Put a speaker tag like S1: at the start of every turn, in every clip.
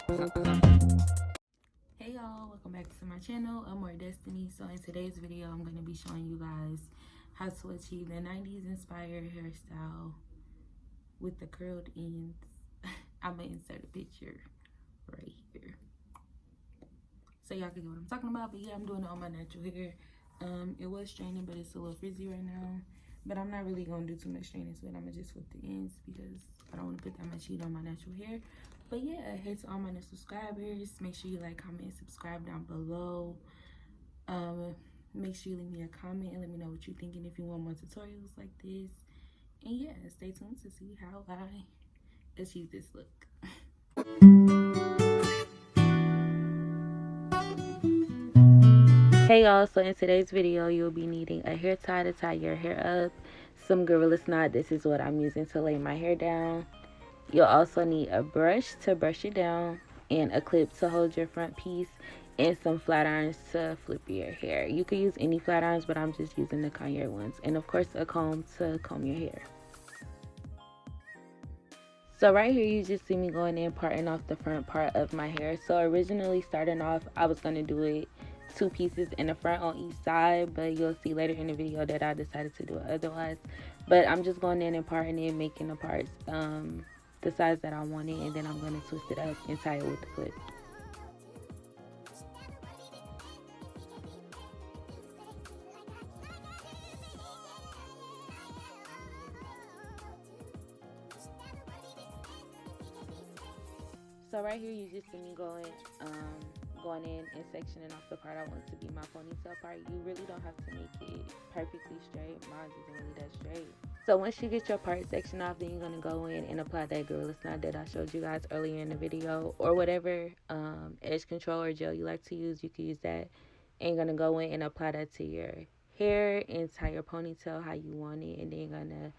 S1: Hey y'all, welcome back to my channel. I'm More Destiny. So in today's video, I'm going to be showing you guys how to achieve the 90s inspired hairstyle with the curled ends. I'm going to insert a picture right here so y'all can get what I'm talking about. But yeah, I'm doing it on my natural hair. It was straining, but it's a little frizzy right now. But I'm not really going to do too much straining to it. I'm going to just flip the ends because I don't want to put that much heat on my natural hair. But yeah, hey to all my new subscribers. Make sure you like, comment, and subscribe down below. Make sure you leave me a comment and let me know what you're thinking if you want more tutorials like this. And yeah, stay tuned to see how I achieve this look. Hey y'all, so in today's video, you'll be needing a hair tie to tie your hair up, some gorilla knot. This is what I'm using to lay my hair down. You'll also need a brush to brush it down, and a clip to hold your front piece, and some flat irons to flip your hair. You could use any flat irons, but I'm just using the Kanye ones. And of course, a comb to comb your hair. So right here, you just see me going in, parting off the front part of my hair. So originally starting off, I was going to do it 2 pieces in the front on each side, but you'll see later in the video that I decided to do it otherwise. But I'm just going in and parting it, making the parts the size that I want it, and then I'm going to twist it up and tie it with the clip. So right here, you just see me going in and sectioning off the part I want to be my ponytail part. You really don't have to make it perfectly straight. Mine isn't really that straight. So once you get your part section off, then you're going to go in and apply that gorilla knot that I showed you guys earlier in the video, or whatever edge control or gel you like to use. You can use that, and you're going to go in and apply that to your hair and tie your ponytail how you want it, and then you're going to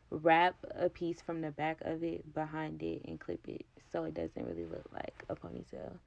S1: wrap a piece from the back of it behind it and clip it so it doesn't really look like a ponytail.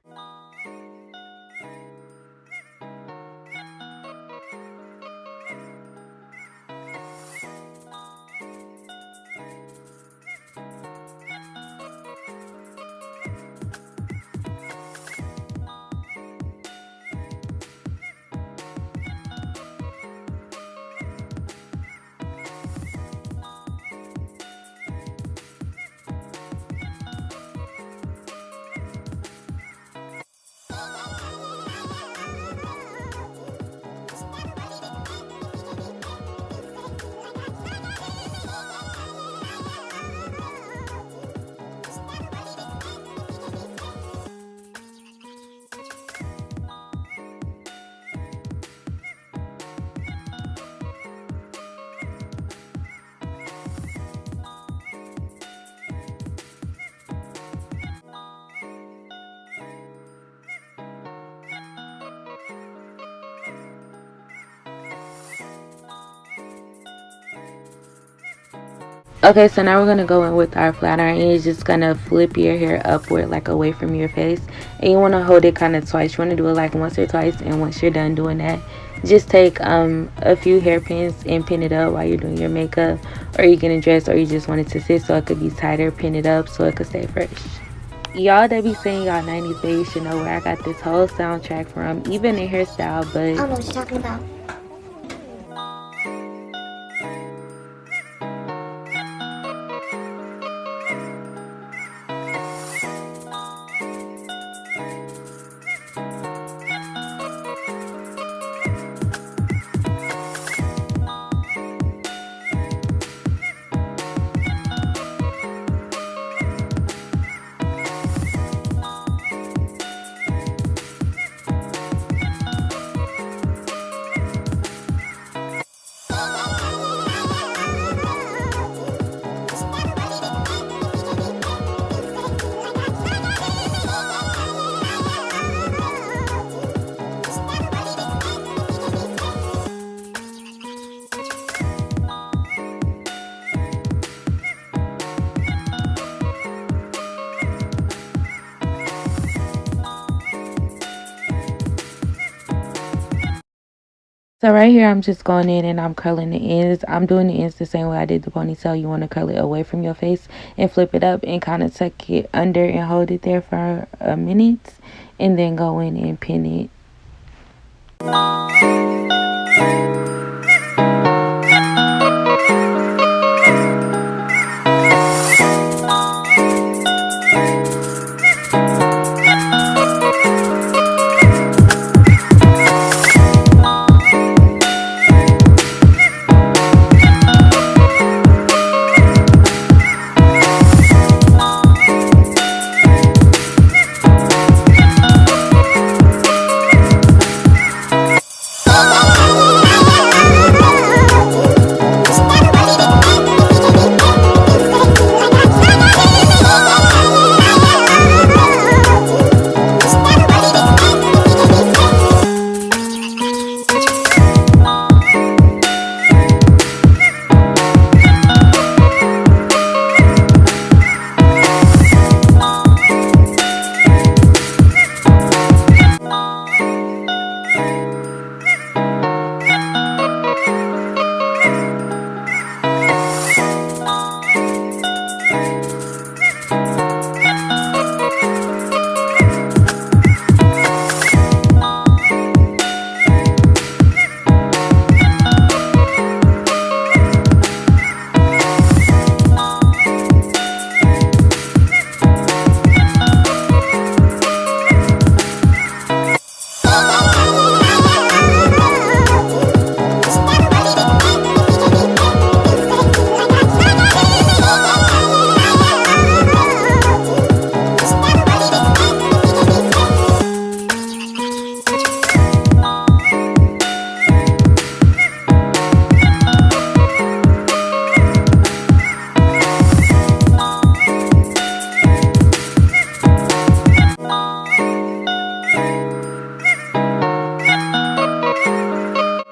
S1: Okay, so now we're going to go in with our flat iron, and you're just going to flip your hair upward, like away from your face. And you want to hold it kind of twice. You want to do it like once or twice, and once you're done doing that, just take a few hairpins and pin it up while you're doing your makeup, or you're getting dressed, or you just want it to sit so it could be tighter. Pin it up so it could stay fresh. Y'all that be saying y'all 90s babies should know where I got this whole soundtrack from, even the hairstyle, but
S2: I don't know what you're talking about.
S1: So right here, I'm just going in and I'm curling the ends. I'm doing the ends the same way I did the ponytail. You want to curl it away from your face and flip it up and kind of tuck it under and hold it there for a minute. And then go in and pin it.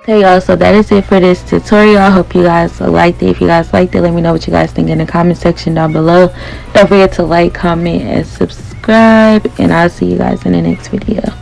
S1: Okay, y'all, so that is it for this tutorial. I hope you guys liked it. If you guys liked it, let me know what you guys think in the comment section down below. Don't forget to like, comment, and subscribe, and I'll see you guys in the next video.